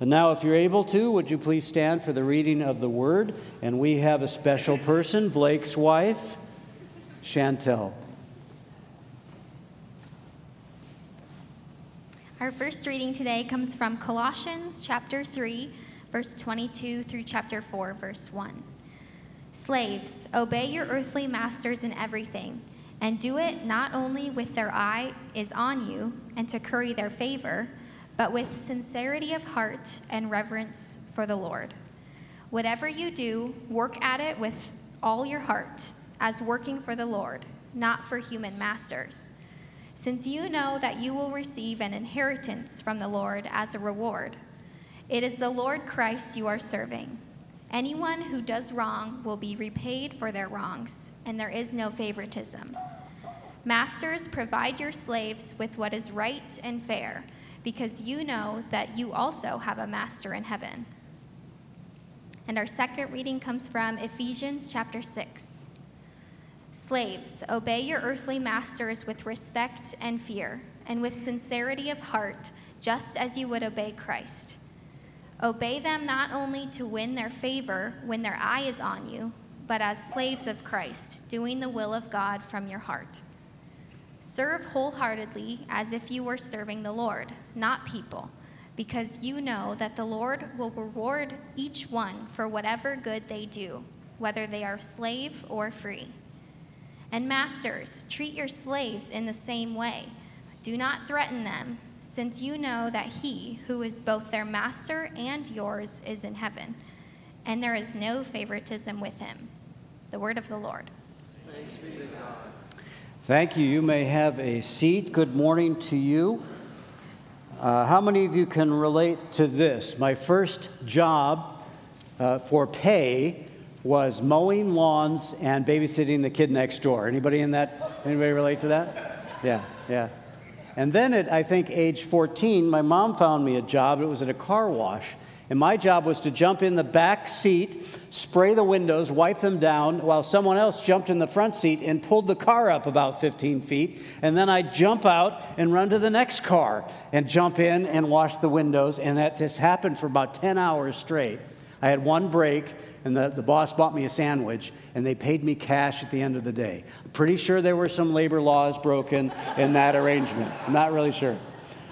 And now, if you're able to, would you please stand for the reading of the Word? And we have a special person, Blake's wife, Chantel. Our first reading today comes from Colossians chapter 3, verse 22 through chapter 4, verse 1. Slaves, obey your earthly masters in everything, and do it not only with their eye is on you and to curry their favor, but with sincerity of heart and reverence for the Lord. Whatever you do, work at it with all your heart, as working for the Lord, not for human masters, since you know that you will receive an inheritance from the Lord as a reward. It is the Lord Christ you are serving. Anyone who does wrong will be repaid for their wrongs, and there is no favoritism. Masters, provide your slaves with what is right and fair, because you know that you also have a master in heaven. And our second reading comes from Ephesians chapter 6. Slaves, obey your earthly masters with respect and fear, and with sincerity of heart, just as you would obey Christ. Obey them not only to win their favor when their eye is on you, but as slaves of Christ, doing the will of God from your heart. Serve wholeheartedly as if you were serving the Lord, not people, because you know that the Lord will reward each one for whatever good they do, whether they are slave or free. And masters, treat your slaves in the same way. Do not threaten them, since you know that he who is both their master and yours is in heaven, and there is no favoritism with him. The word of the Lord. Thanks be to God. Thank you. You may have a seat. Good morning to you. How many of you can relate to this? My first job for pay was mowing lawns and babysitting the kid next door. Anybody relate to that? Yeah. And then at, I think, age 14, my mom found me a job. It was at a car wash. And my job was to jump in the back seat, spray the windows, wipe them down, while someone else jumped in the front seat and pulled the car up about 15 feet. And then I'd jump out and run to the next car and jump in and wash the windows. And that just happened for about 10 hours straight. I had one break, and the boss bought me a sandwich, and they paid me cash at the end of the day. I'm pretty sure there were some labor laws broken in that arrangement. I'm not really sure.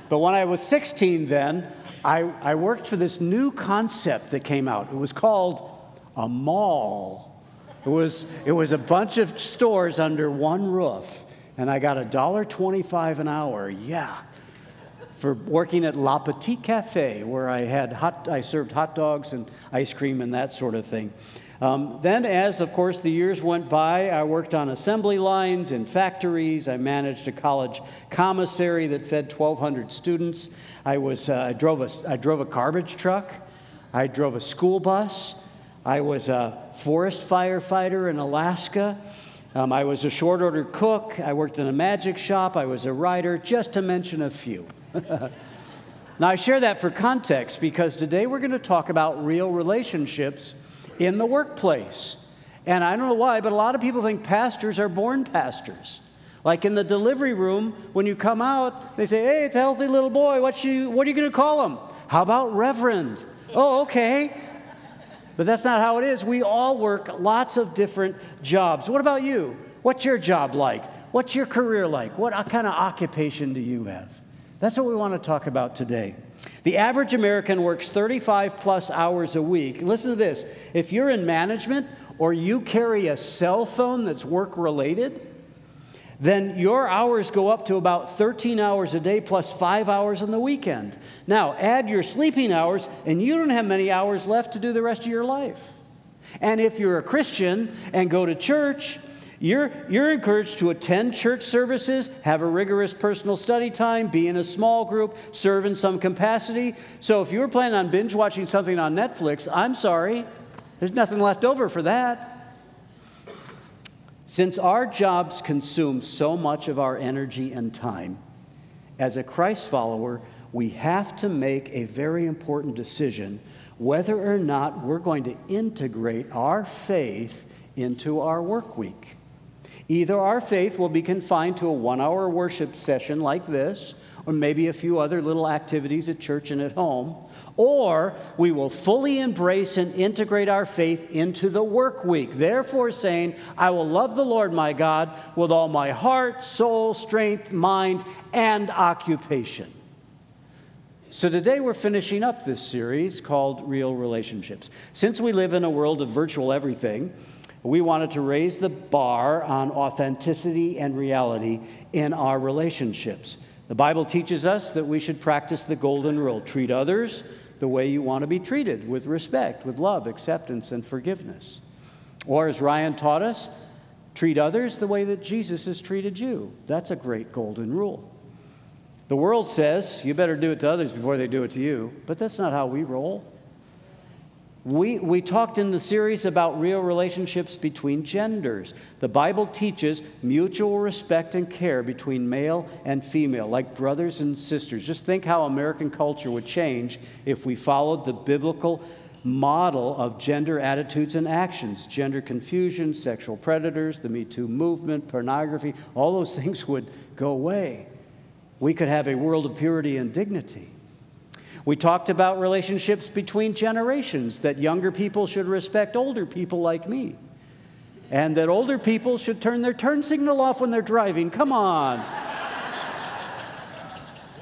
But when I was 16 then, I worked for this new concept that came out. It was called a mall. It was a bunch of stores under one roof, and I got $1.25 an hour, for working at La Petite Cafe, where I served hot dogs and ice cream and that sort of thing. Then, as, of course, the years went by, I worked on assembly lines in factories. I managed a college commissary that fed 1,200 students. I drove a garbage truck. I drove a school bus. I was a forest firefighter in Alaska. I was a short order cook. I worked in a magic shop. I was a writer, just to mention a few. Now, I share that for context because today we're going to talk about real relationships in the workplace. And I don't know why, but a lot of people think pastors are born pastors. Like in the delivery room, when you come out, they say, hey, it's a healthy little boy. What are you going to call him? How about Reverend? Oh, okay. But that's not how it is. We all work lots of different jobs. What about you? What's your job like? What's your career like? What kind of occupation do you have? That's what we want to talk about today. The average American works 35 plus hours a week. Listen to this. If you're in management or you carry a cell phone that's work-related, then your hours go up to about 13 hours a day plus 5 hours on the weekend. Now, add your sleeping hours, and you don't have many hours left to do the rest of your life. And if you're a Christian and go to church, you're encouraged to attend church services, have a rigorous personal study time, be in a small group, serve in some capacity. So if you were planning on binge watching something on Netflix, I'm sorry, there's nothing left over for that. Since our jobs consume so much of our energy and time, as a Christ follower, we have to make a very important decision whether or not we're going to integrate our faith into our work week. Either our faith will be confined to a 1-hour worship session like this, or maybe a few other little activities at church and at home, or we will fully embrace and integrate our faith into the work week, therefore saying, I will love the Lord my God with all my heart, soul, strength, mind, and occupation. So today we're finishing up this series called Real Relationships. Since we live in a world of virtual everything, we wanted to raise the bar on authenticity and reality in our relationships. The Bible teaches us that we should practice the golden rule. Treat others the way you want to be treated, with respect, with love, acceptance, and forgiveness. Or as Ryan taught us, treat others the way that Jesus has treated you. That's a great golden rule. The world says you better do it to others before they do it to you, but that's not how we roll. We talked in the series about real relationships between genders. The Bible teaches mutual respect and care between male and female, like brothers and sisters. Just think how American culture would change if we followed the biblical model of gender attitudes and actions. Gender confusion, sexual predators, the Me Too movement, pornography, all those things would go away. We could have a world of purity and dignity. We talked about relationships between generations, that younger people should respect older people like me, and that older people should turn their turn signal off when they're driving. Come on.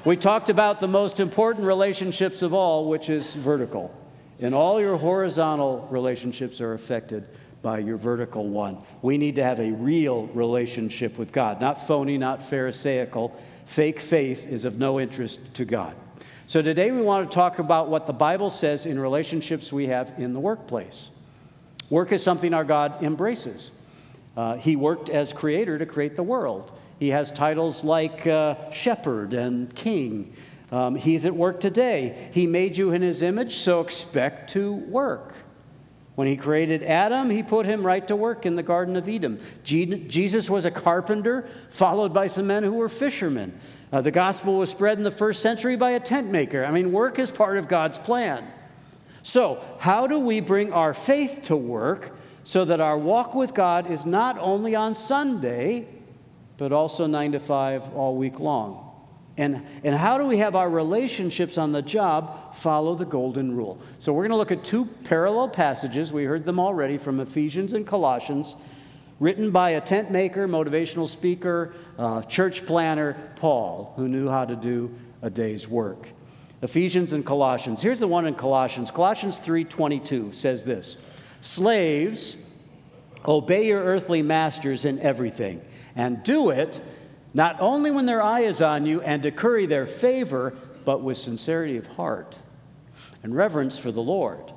We talked about the most important relationships of all, which is vertical. And all your horizontal relationships are affected by your vertical one. We need to have a real relationship with God, not phony, not pharisaical. Fake faith is of no interest to God. So today we want to talk about what the Bible says in relationships we have in the workplace. Work is something our God embraces. He worked as creator to create the world. He has titles like shepherd and king. He's at work today. He made you in his image, so expect to work. When he created Adam, he put him right to work in the Garden of Eden. Jesus was a carpenter, followed by some men who were fishermen. The gospel was spread in the first century by a tent maker. I mean, work is part of God's plan. So, how do we bring our faith to work so that our walk with God is not only on Sunday, but also 9 to 5 all week long? And how do we have our relationships on the job follow the golden rule? So we're going to look at 2 parallel passages. We heard them already from Ephesians and Colossians, written by a tent maker, motivational speaker, church planner, Paul, who knew how to do a day's work. Ephesians and Colossians. Here's the one in Colossians. Colossians 3:22 says this: Slaves, obey your earthly masters in everything, and do it not only when their eye is on you and to curry their favor, but with sincerity of heart and reverence for the Lord.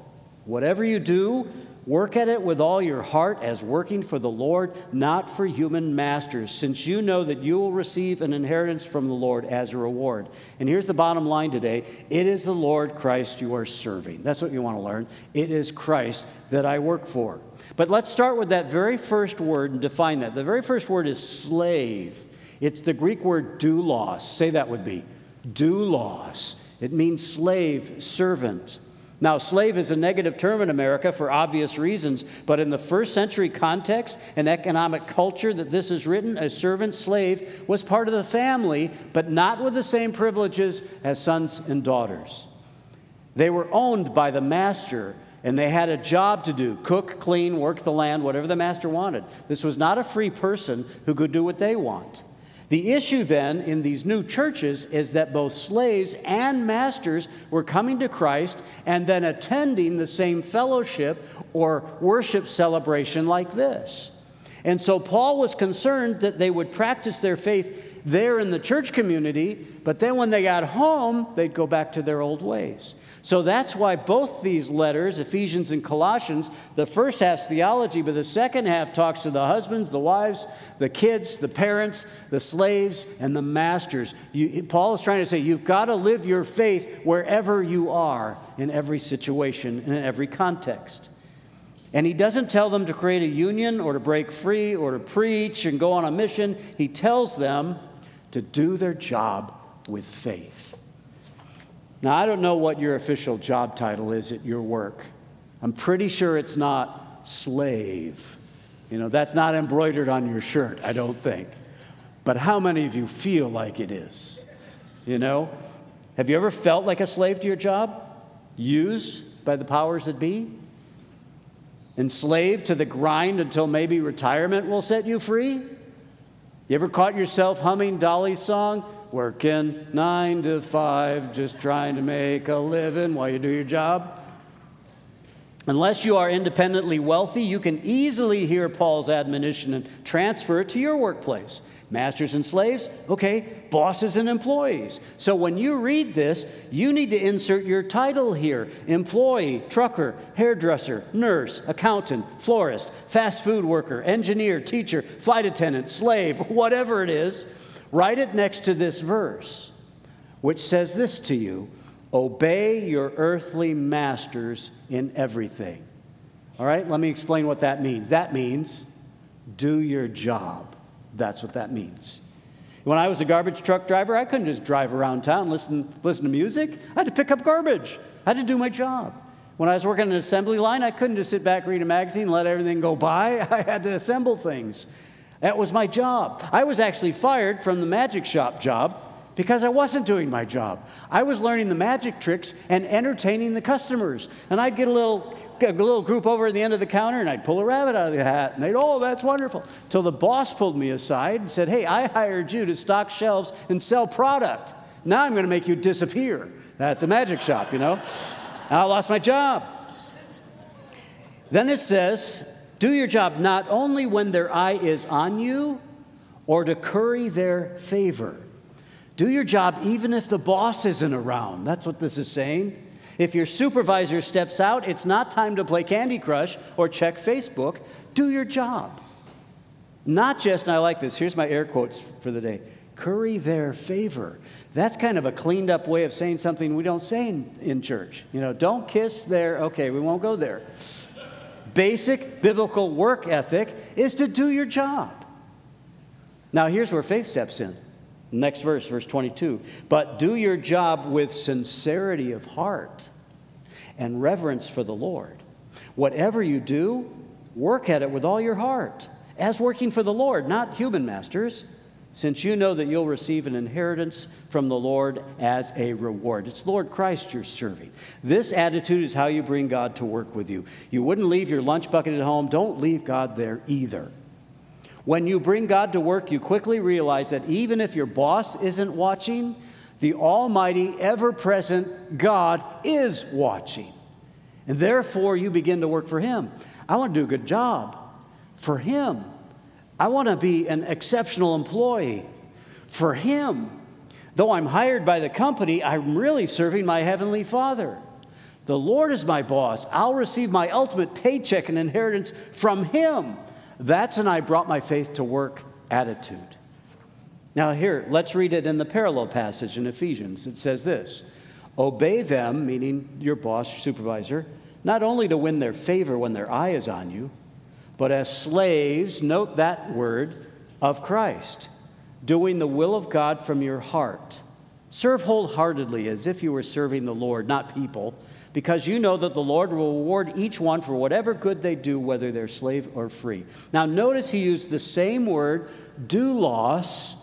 Whatever you do, work at it with all your heart as working for the Lord, not for human masters, since you know that you will receive an inheritance from the Lord as a reward. And here's the bottom line today. It is the Lord Christ you are serving. That's what you want to learn. It is Christ that I work for. But let's start with that very first word and define that. The very first word is slave. It's the Greek word doulos. Say that with me. Doulos. It means slave, servant. Now, slave is a negative term in America for obvious reasons, but in the first century context and economic culture that this is written, a servant slave was part of the family, but not with the same privileges as sons and daughters. They were owned by the master, and they had a job to do: cook, clean, work the land, whatever the master wanted. This was not a free person who could do what they want. The issue then in these new churches is that both slaves and masters were coming to Christ and then attending the same fellowship or worship celebration like this. And so Paul was concerned that they would practice their faith there in the church community, but then when they got home, they'd go back to their old ways. So that's why both these letters, Ephesians and Colossians, the first half's theology, but the second half talks to the husbands, the wives, the kids, the parents, the slaves, and the masters. Paul is trying to say you've got to live your faith wherever you are, in every situation, in every context. And he doesn't tell them to create a union or to break free or to preach and go on a mission. He tells them to do their job with faith. Now, I don't know what your official job title is at your work. I'm pretty sure it's not slave. That's not embroidered on your shirt, I don't think. But how many of you feel like it is? Have you ever felt like a slave to your job? Used by the powers that be? Enslaved to the grind until maybe retirement will set you free? You ever caught yourself humming Dolly's song? Working 9 to 5, just trying to make a living while you do your job? Unless you are independently wealthy, you can easily hear Paul's admonition and transfer it to your workplace. Masters and slaves, okay, bosses and employees. So when you read this, you need to insert your title here. Employee, trucker, hairdresser, nurse, accountant, florist, fast food worker, engineer, teacher, flight attendant, slave, whatever it is. Write it next to this verse, which says this to you: obey your earthly masters in everything. All right, let me explain what that means. That means do your job. That's what that means. When I was a garbage truck driver, I couldn't just drive around town, listen to music. I had to pick up garbage. I had to do my job. When I was working on an assembly line, I couldn't just sit back, read a magazine, let everything go by. I had to assemble things. That was my job. I was actually fired from the magic shop job because I wasn't doing my job. I was learning the magic tricks and entertaining the customers. And I'd get a little group over at the end of the counter, and I'd pull a rabbit out of the hat, and they'd, oh, that's wonderful. Till the boss pulled me aside and said, hey, I hired you to stock shelves and sell product. Now I'm going to make you disappear. That's a magic shop, And I lost my job. Then it says, do your job not only when their eye is on you or to curry their favor. Do your job even if the boss isn't around. That's what this is saying. If your supervisor steps out, it's not time to play Candy Crush or check Facebook. Do your job. Not just, and I like this, here's my air quotes for the day, curry their favor. That's kind of a cleaned up way of saying something we don't say in church. Don't kiss their, okay, we won't go there. Basic biblical work ethic is to do your job. Now here's where faith steps in. Next verse, verse 22. But do your job with sincerity of heart and reverence for the Lord. Whatever you do, work at it with all your heart, as working for the Lord, not human masters, since you know that you'll receive an inheritance from the Lord as a reward. It's Lord Christ you're serving. This attitude is how you bring God to work with you. You wouldn't leave your lunch bucket at home. Don't leave God there either. When you bring God to work, you quickly realize that even if your boss isn't watching, the almighty, ever-present God is watching. And therefore, you begin to work for Him. I want to do a good job for Him. I want to be an exceptional employee for Him. Though I'm hired by the company, I'm really serving my Heavenly Father. The Lord is my boss. I'll receive my ultimate paycheck and inheritance from Him. That's an I brought my faith to work attitude. Now here, let's read it in the parallel passage in Ephesians. It says this: obey them, meaning your boss, your supervisor, not only to win their favor when their eye is on you, but as slaves, note that word, of Christ, doing the will of God from your heart. Serve wholeheartedly as if you were serving the Lord, not people, because you know that the Lord will reward each one for whatever good they do, whether they're slave or free. Now notice he used the same word, doulos,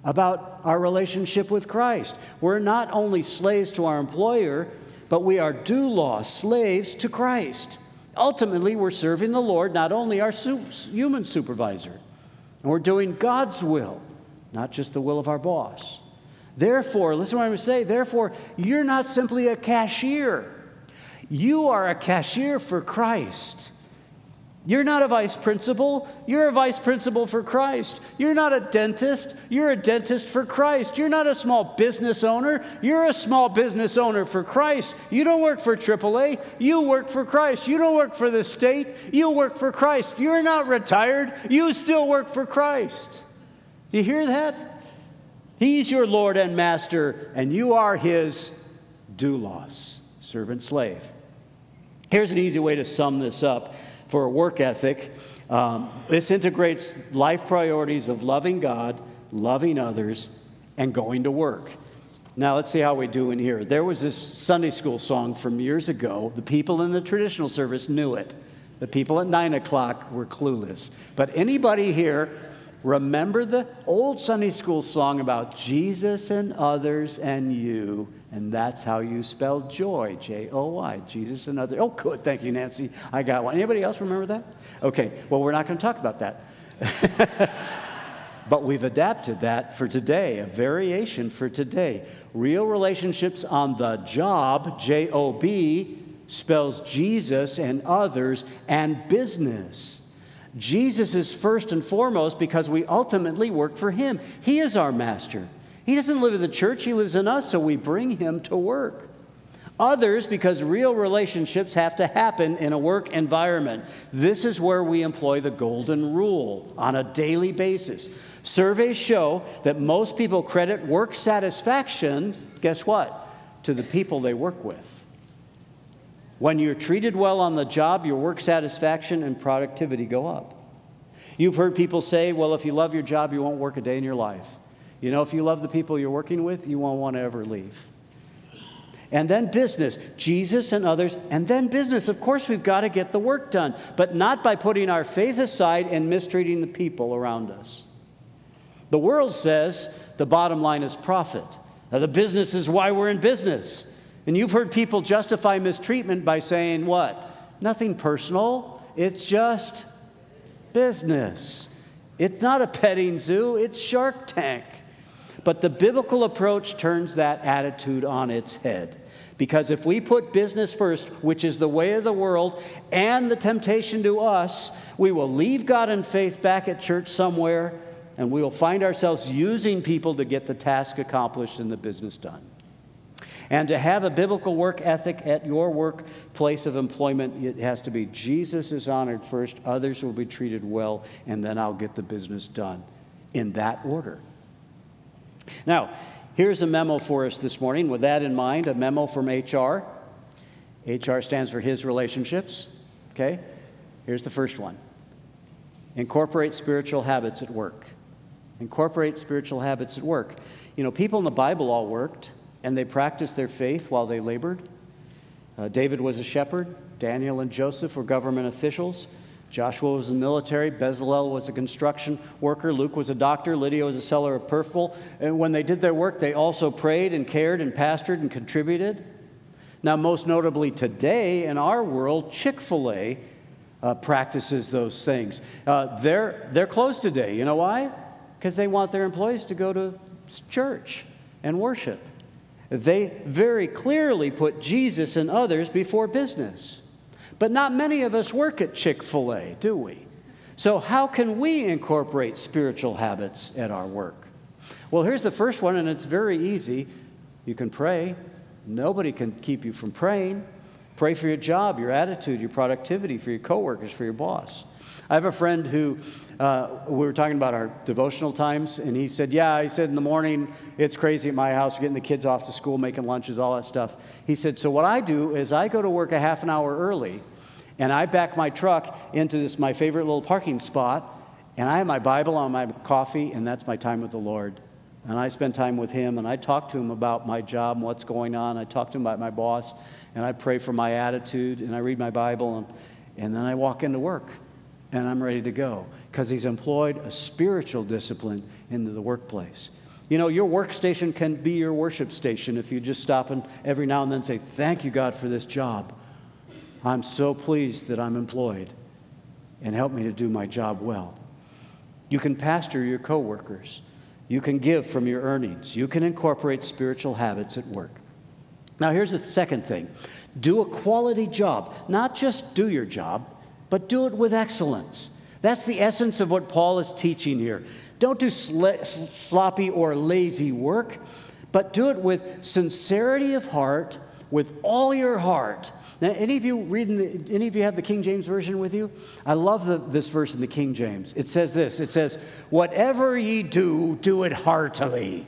about our relationship with Christ. We're not only slaves to our employer, but we are doulos, slaves to Christ. Ultimately, we're serving the Lord, not only our human supervisor. And we're doing God's will, not just the will of our boss. Therefore, listen to what I'm going to say, therefore, you're not simply a cashier. You are a cashier for Christ. You're not a vice principal. You're a vice principal for Christ. You're not a dentist. You're a dentist for Christ. You're not a small business owner. You're a small business owner for Christ. You don't work for AAA. You work for Christ. You don't work for the state. You work for Christ. You're not retired. You still work for Christ. Do you hear that? He's your Lord and Master, and you are His doulos, servant slave. Here's an easy way to sum this up. For a work ethic, this integrates life priorities of loving God, loving others, and going to work. Now, let's see how we do in here. There was this Sunday school song from years ago. The people in the traditional service knew it. The people at 9 o'clock were clueless. But anybody here remember the old Sunday school song about Jesus and others and you? And that's how you spell joy, J-O-Y, Jesus and others. Oh, good. Thank you, Nancy. I got one. Anybody else remember that? Okay. Well, we're not going to talk about that. But we've adapted that for today, a variation for today. Real relationships on the job, J-O-B, spells Jesus and others and business. Jesus is first and foremost because we ultimately work for him. He is our master. He doesn't live in the church, he lives in us, so we bring him to work. Others, because real relationships have to happen in a work environment. This is where we employ the golden rule on a daily basis. Surveys show that most people credit work satisfaction, guess what, to the people they work with. When you're treated well on the job, your work satisfaction and productivity go up. You've heard people say, well, if you love your job, you won't work a day in your life. You know, if you love the people you're working with, you won't want to ever leave. And then business, Jesus and others, and then business. Of course, we've got to get the work done, but not by putting our faith aside and mistreating the people around us. The world says the bottom line is profit. Now, the business is why we're in business. And you've heard people justify mistreatment by saying what? Nothing personal. It's just business. It's not a petting zoo. It's Shark Tank. But the biblical approach turns that attitude on its head. Because if we put business first, which is the way of the world and the temptation to us, we will leave God and faith back at church somewhere, and we will find ourselves using people to get the task accomplished and the business done. And to have a biblical work ethic at your workplace of employment, it has to be Jesus is honored first, others will be treated well, and then I'll get the business done in that order. Now, here's a memo for us this morning. With that in mind, a memo from HR. HR stands for His Relationships. Okay? Here's the first one. Incorporate spiritual habits at work. Incorporate spiritual habits at work. You know, people in the Bible all worked, and they practiced their faith while they labored. David was a shepherd. Daniel and Joseph were government officials. Joshua was in the military. Bezalel was a construction worker. Luke was a doctor. Lydia was a seller of purple. And when they did their work, they also prayed and cared and pastored and contributed. Now, most notably today in our world, Chick-fil-A practices those things. They're closed today. You know why? Because they want their employees to go to church and worship. They very clearly put Jesus and others before business. But not many of us work at Chick-fil-A, do we? So how can we incorporate spiritual habits at our work? Well, here's the first one, and it's very easy. You can pray. Nobody can keep you from praying. Pray for your job, your attitude, your productivity, for your coworkers, for your boss. I have a friend who, we were talking about our devotional times, and he said, in the morning, it's crazy at my house, getting the kids off to school, making lunches, all that stuff. He said, so what I do is I go to work a half an hour early, and I back my truck into my favorite little parking spot, and I have my Bible on my coffee, and that's my time with the Lord. And I spend time with him, and I talk to him about my job and what's going on. I talk to him about my boss, and I pray for my attitude, and I read my Bible, and then I walk into work. And I'm ready to go because he's employed a spiritual discipline into the workplace. You know, your workstation can be your worship station if you just stop and every now and then say, thank you, God, for this job. I'm so pleased that I'm employed, and help me to do my job well. You can pastor your coworkers. You can give from your earnings. You can incorporate spiritual habits at work. Now, here's the second thing. Do a quality job. Not just do your job, but do it with excellence. That's the essence of what Paul is teaching here. Don't do sloppy or lazy work, but do it with sincerity of heart, with all your heart. Now, any of you have the King James Version with you? I love this verse in the King James. It says this. It says, whatever ye do, do it heartily.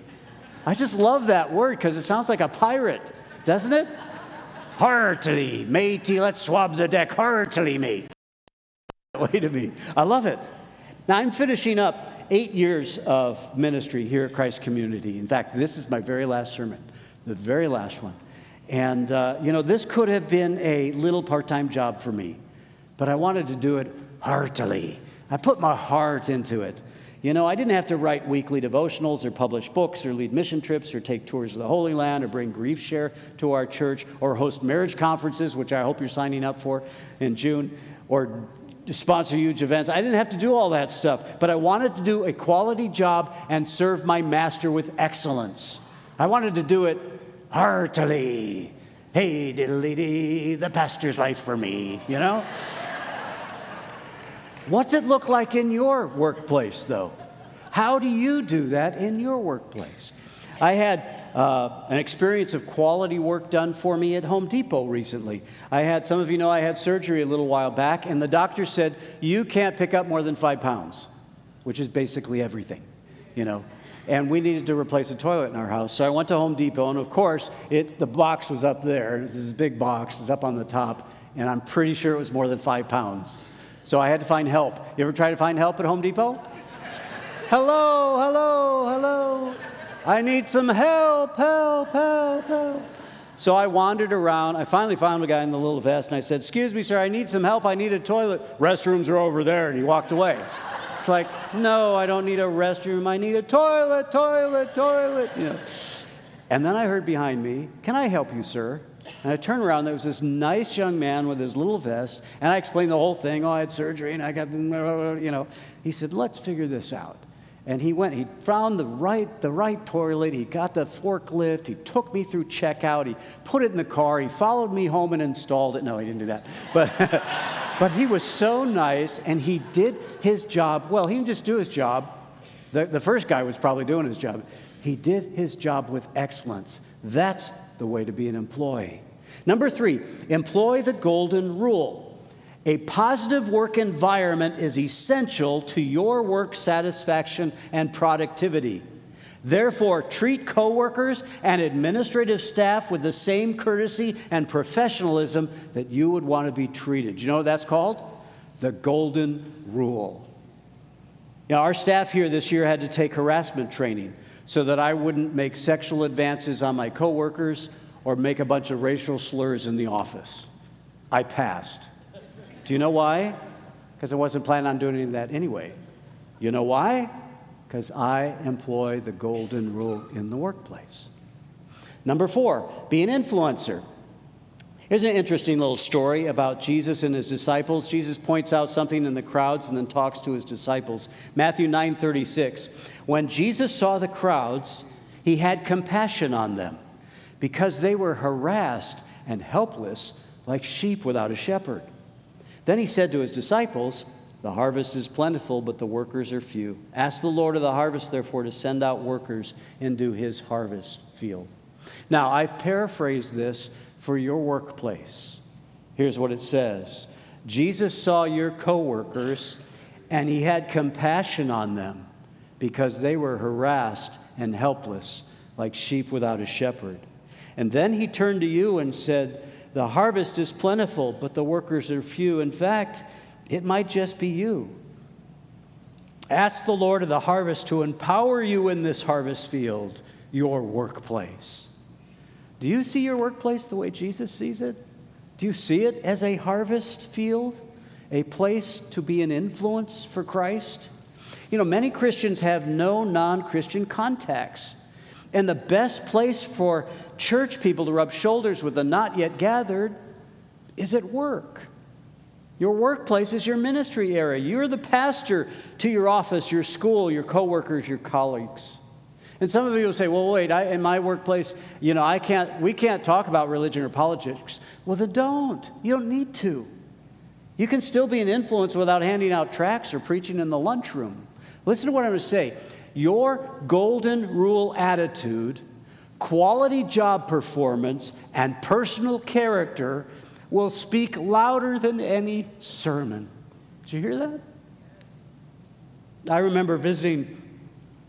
I just love that word because it sounds like a pirate, doesn't it? Heartily, matey, let's swab the deck heartily, mate. Way to me. I love it. Now, I'm finishing up 8 years of ministry here at Christ Community. In fact, this is my very last sermon, the very last one. And, this could have been a little part-time job for me. but I wanted to do it heartily. I put my heart into it. You know, I didn't have to write weekly devotionals or publish books or lead mission trips or take tours of the Holy Land or bring grief share to our church or host marriage conferences, which I hope you're signing up for in June, or sponsor huge events. I didn't have to do all that stuff, but I wanted to do a quality job and serve my master with excellence. I wanted to do it heartily. Hey, diddly-dee, the pastor's life for me, you know? What's it look like in your workplace, though? How do you do that in your workplace? I had an experience of quality work done for me at Home Depot recently. Some of you know I had surgery a little while back, and the doctor said, you can't pick up more than 5 pounds, which is basically everything, you know. And we needed to replace a toilet in our house. So I went to Home Depot, and of course, the box was up there. This is a big box. It's up on the top, and I'm pretty sure it was more than 5 pounds. So I had to find help. You ever try to find help at Home Depot? Hello, hello, hello. I need some help, help, help, help. So I wandered around. I finally found a guy in the little vest, and I said, excuse me, sir, I need some help. I need a toilet. Restrooms are over there. And he walked away. It's like, no, I don't need a restroom. I need a toilet, toilet, toilet. You know. And then I heard behind me, can I help you, sir? And I turned around, there was this nice young man with his little vest, and I explained the whole thing. Oh, I had surgery, and I got, you know. He said, let's figure this out. And he found the right toilet, he got the forklift, he took me through checkout, he put it in the car, he followed me home and installed it. No, he didn't do that. But he was so nice, and he did his job well. He didn't just do his job. The first guy was probably doing his job. He did his job with excellence. That's the way to be an employee. Number 3, employ the golden rule. A positive work environment is essential to your work satisfaction and productivity. Therefore, treat coworkers and administrative staff with the same courtesy and professionalism that you would want to be treated. You know what that's called? The golden rule. Now, our staff here this year had to take harassment training so that I wouldn't make sexual advances on my coworkers or make a bunch of racial slurs in the office. I passed. Do you know why? Because I wasn't planning on doing any of that anyway. You know why? Because I employ the golden rule in the workplace. Number 4, be an influencer. Here's an interesting little story about Jesus and his disciples. Jesus points out something in the crowds and then talks to his disciples. Matthew 9:36. When Jesus saw the crowds, he had compassion on them because they were harassed and helpless like sheep without a shepherd. Then he said to his disciples, the harvest is plentiful, but the workers are few. Ask the Lord of the harvest, therefore, to send out workers into his harvest field. Now, I've paraphrased this for your workplace. Here's what it says. Jesus saw your coworkers, and he had compassion on them because they were harassed and helpless like sheep without a shepherd. And then he turned to you and said, the harvest is plentiful, but the workers are few. In fact, it might just be you. Ask the Lord of the harvest to empower you in this harvest field, your workplace. Do you see your workplace the way Jesus sees it? Do you see it as a harvest field, a place to be an influence for Christ? You know, many Christians have no non-Christian contacts. And the best place for church people to rub shoulders with the not yet gathered is at work. Your workplace is your ministry area. You're the pastor to your office, your school, your coworkers, your colleagues. And some of you will say, well, wait, in my workplace, you know, we can't talk about religion or politics. Well, then don't. You don't need to. You can still be an influence without handing out tracts or preaching in the lunchroom. Listen to what I'm going to say. Your golden rule attitude, quality job performance, and personal character will speak louder than any sermon. Did you hear that? I remember visiting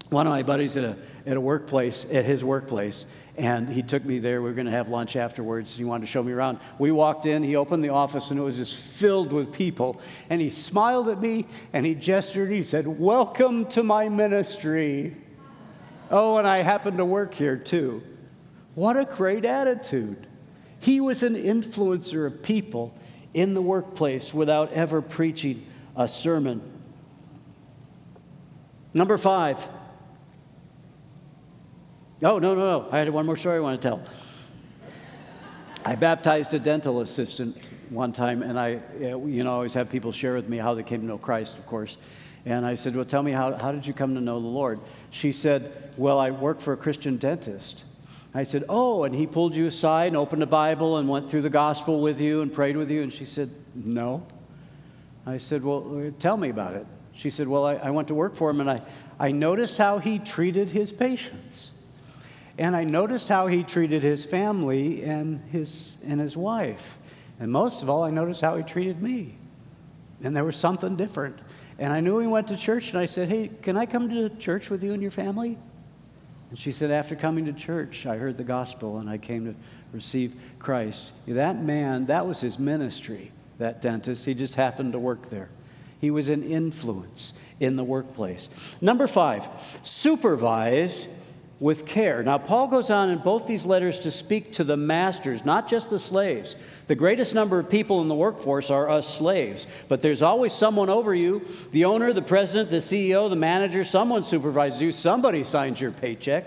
one of my buddies at his workplace, and he took me there. We were going to have lunch afterwards. He wanted to show me around. We walked in, he opened the office, and it was just filled with people. And he smiled at me, and he gestured, he said, "Welcome to my ministry." Oh, and I happen to work here too. What a great attitude. He was an influencer of people in the workplace without ever preaching a sermon. Number 5. Oh, no. I had one more story I want to tell. I baptized a dental assistant one time, and I always have people share with me how they came to know Christ, of course. And I said, well, tell me, how did you come to know the Lord? She said, well, I work for a Christian dentist. I said, oh, and he pulled you aside and opened the Bible and went through the gospel with you and prayed with you? And she said, no. I said, well, tell me about it. She said, well, I went to work for him, and I noticed how he treated his patients. And I noticed how he treated his family and his wife. And most of all, I noticed how he treated me. And there was something different. And I knew he went to church, and I said, hey, can I come to church with you and your family? And she said, after coming to church, I heard the gospel, and I came to receive Christ. That man, that was his ministry, that dentist. He just happened to work there. He was an influence in the workplace. Number 5, supervise with care. Now, Paul goes on in both these letters to speak to the masters, not just the slaves. The greatest number of people in the workforce are us slaves, but there's always someone over you, the owner, the president, the CEO, the manager, someone supervises you, somebody signs your paycheck.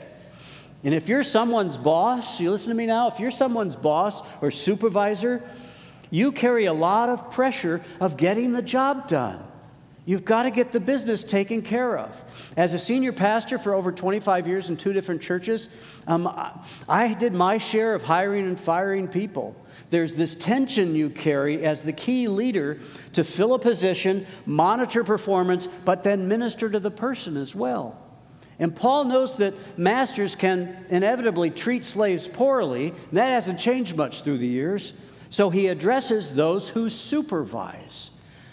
And if you're someone's boss, you listen to me now, if you're someone's boss or supervisor, you carry a lot of pressure of getting the job done. You've got to get the business taken care of. As a senior pastor for over 25 years in 2 different churches, I did my share of hiring and firing people. There's this tension you carry as the key leader to fill a position, monitor performance, but then minister to the person as well. And Paul knows that masters can inevitably treat slaves poorly, and that hasn't changed much through the years. So he addresses those who supervise.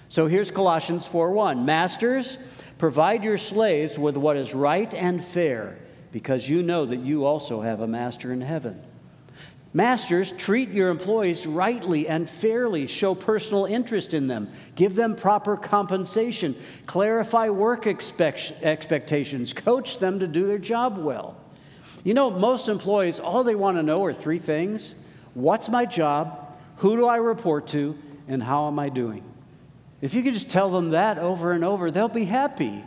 So here's Colossians 4:1. Masters, provide your slaves with what is right and fair, because you know that you also have a master in heaven. Masters, treat your employees rightly and fairly. Show personal interest in them. Give them proper compensation. Clarify work expectations. Coach them to do their job well. You know, most employees, all they want to know are 3 things. What's my job? Who do I report to? And how am I doing? If you could just tell them that over and over, they'll be happy.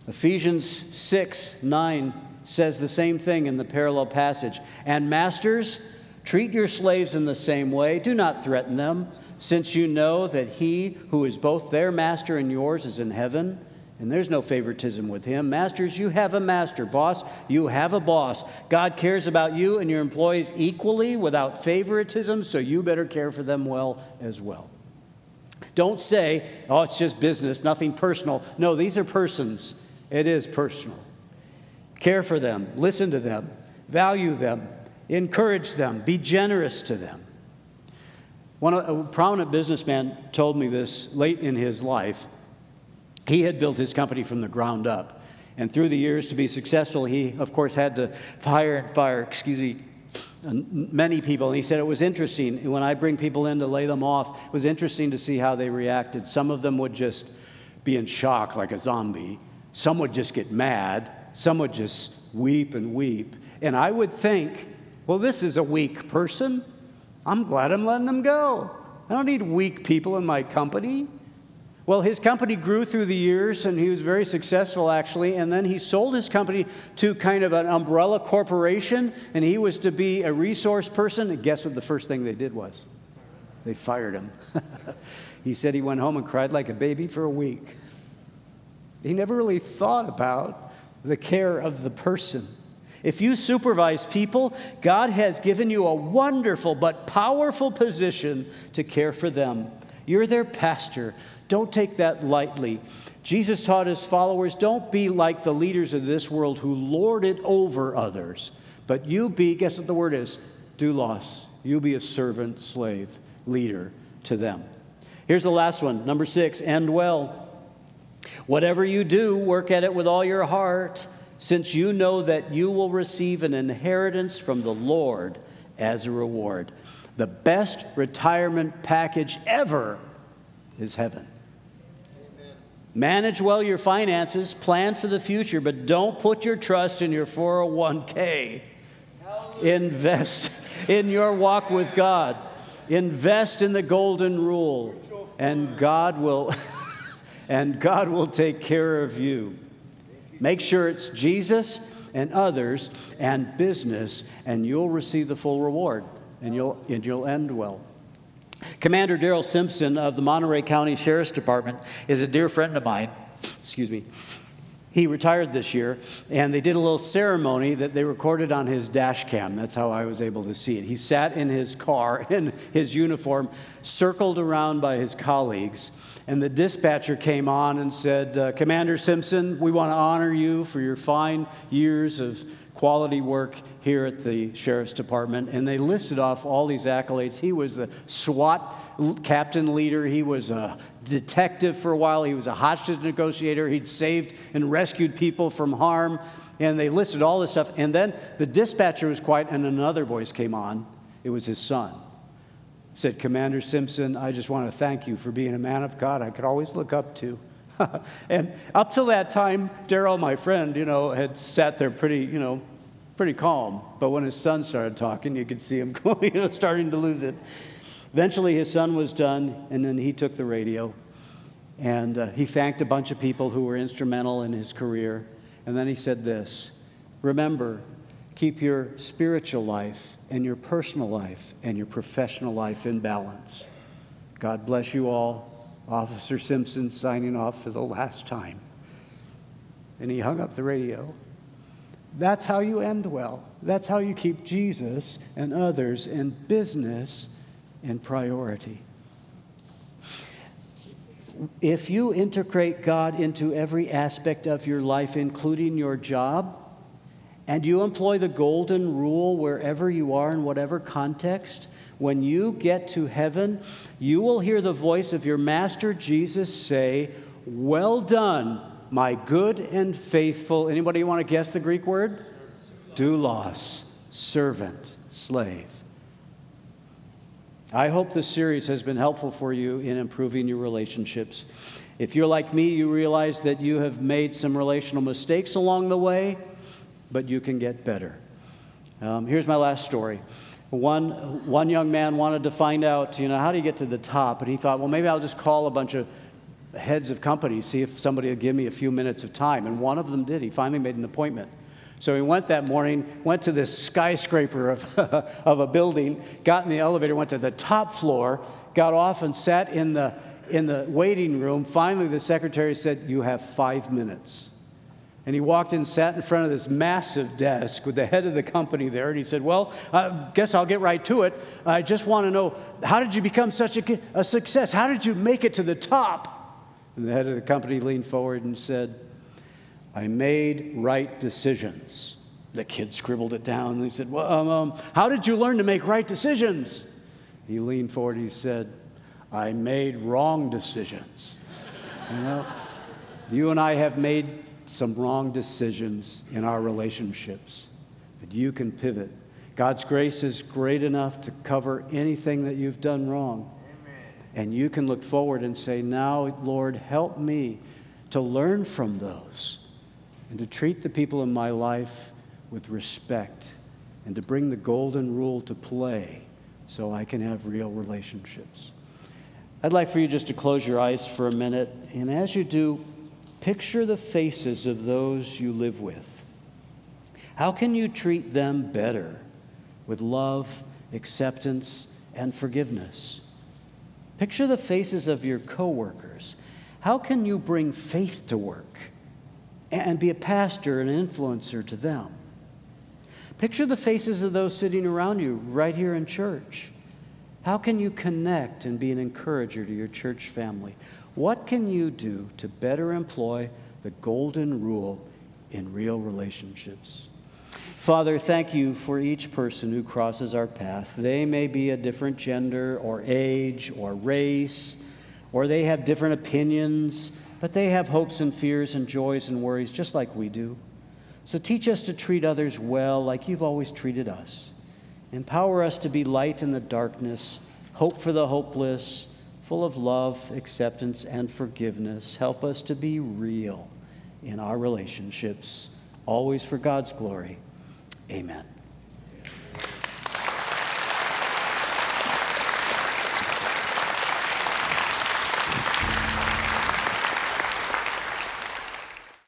Ephesians 6:9 says the same thing in the parallel passage. And masters, treat your slaves in the same way. Do not threaten them, since you know that he who is both their master and yours is in heaven, and there's no favoritism with him. Masters, you have a master. Boss, you have a boss. God cares about you and your employees equally without favoritism, so you better care for them well as well. Don't say, oh, it's just business, nothing personal. No, these are persons. It is personal. Care for them, listen to them, value them, encourage them, be generous to them. A prominent businessman told me this late in his life. He had built his company from the ground up. And through the years, to be successful, he, of course, had to fire many people. And he said it was interesting. When I bring people in to lay them off, it was interesting to see how they reacted. Some of them would just be in shock like a zombie. Some would just get mad. Some would just weep and weep. And I would think, well, this is a weak person. I'm glad I'm letting them go. I don't need weak people in my company. Well, his company grew through the years, and he was very successful, actually. And then he sold his company to kind of an umbrella corporation, and he was to be a resource person. And guess what the first thing they did was? They fired him. He said he went home and cried like a baby for a week. He never really thought about the care of the person. If you supervise people, God has given you a wonderful but powerful position to care for them. You're their pastor. Don't take that lightly. Jesus taught his followers, don't be like the leaders of this world who lord it over others. But you be, guess what the word is? Doulos. You be a servant, slave, leader to them. Here's the last one, number 6, end well. Whatever you do, work at it with all your heart, since you know that you will receive an inheritance from the Lord as a reward. The best retirement package ever is heaven. Amen. Manage well your finances, plan for the future, but don't put your trust in your 401k. Hallelujah. Invest in your walk with God. Invest in the golden rule, and God will and God will take care of you. Make sure it's Jesus and others and business, and you'll receive the full reward, and you'll end well. Commander Darrell Simpson of the Monterey County Sheriff's Department is a dear friend of mine. Excuse me. He retired this year, and they did a little ceremony that they recorded on his dash cam. That's how I was able to see it. He sat in his car in his uniform, circled around by his colleagues, and the dispatcher came on and said, Commander Simpson, we want to honor you for your fine years of quality work here at the Sheriff's Department. And they listed off all these accolades. He was the SWAT captain leader. He was a detective for a while. He was a hostage negotiator. He'd saved and rescued people from harm. And they listed all this stuff. And then the dispatcher was quiet, and another voice came on. It was his son. He said, Commander Simpson, I just want to thank you for being a man of God I could always look up to. And up till that time, Darrell, my friend, had sat there pretty calm. But when his son started talking, you could see him starting to lose it. Eventually, his son was done, and then he took the radio. And he thanked a bunch of people who were instrumental in his career. And then he said this, remember, keep your spiritual life and your personal life and your professional life in balance. God bless you all. Officer Simpson signing off for the last time. And he hung up the radio. That's how you end well. That's how you keep Jesus and others and business in priority. If you integrate God into every aspect of your life, including your job, and you employ the golden rule wherever you are in whatever context, when you get to heaven, you will hear the voice of your Master Jesus say, well done, my good and faithful, anybody want to guess the Greek word? Doulos, servant, slave. I hope this series has been helpful for you in improving your relationships. If you're like me, you realize that you have made some relational mistakes along the way, but you can get better. Here's my last story. One young man wanted to find out, how do you get to the top? And he thought, well, maybe I'll just call a bunch of heads of companies, see if somebody will give me a few minutes of time. And one of them did. He finally made an appointment. So he went that morning, went to this skyscraper of a building, got in the elevator, went to the top floor, got off and sat in the waiting room. Finally, the secretary said, you have 5 minutes. And he walked in, sat in front of this massive desk with the head of the company there, and he said, well, I guess I'll get right to it. I just want to know, how did you become such a success? How did you make it to the top? And the head of the company leaned forward and said, I made right decisions. The kid scribbled it down, and he said, well, how did you learn to make right decisions? He leaned forward, and he said, I made wrong decisions. You and I have made some wrong decisions in our relationships, but you can pivot. God's grace is great enough to cover anything that you've done wrong. Amen. And you can look forward and say, now, Lord, help me to learn from those and to treat the people in my life with respect and to bring the golden rule to play so I can have real relationships. I'd like for you just to close your eyes for a minute, and as you do, picture the faces of those you live with. How can you treat them better with love, acceptance, and forgiveness? Picture the faces of your coworkers. How can you bring faith to work and be a pastor and an influencer to them? Picture the faces of those sitting around you right here in church. How can you connect and be an encourager to your church family? What can you do to better employ the golden rule in real relationships? Father, thank you for each person who crosses our path. They may be a different gender or age or race, or they have different opinions, but they have hopes and fears and joys and worries just like we do. So teach us to treat others well like you've always treated us. Empower us to be light in the darkness, hope for the hopeless, full of love, acceptance, and forgiveness. Help us to be real in our relationships, always for God's glory. Amen.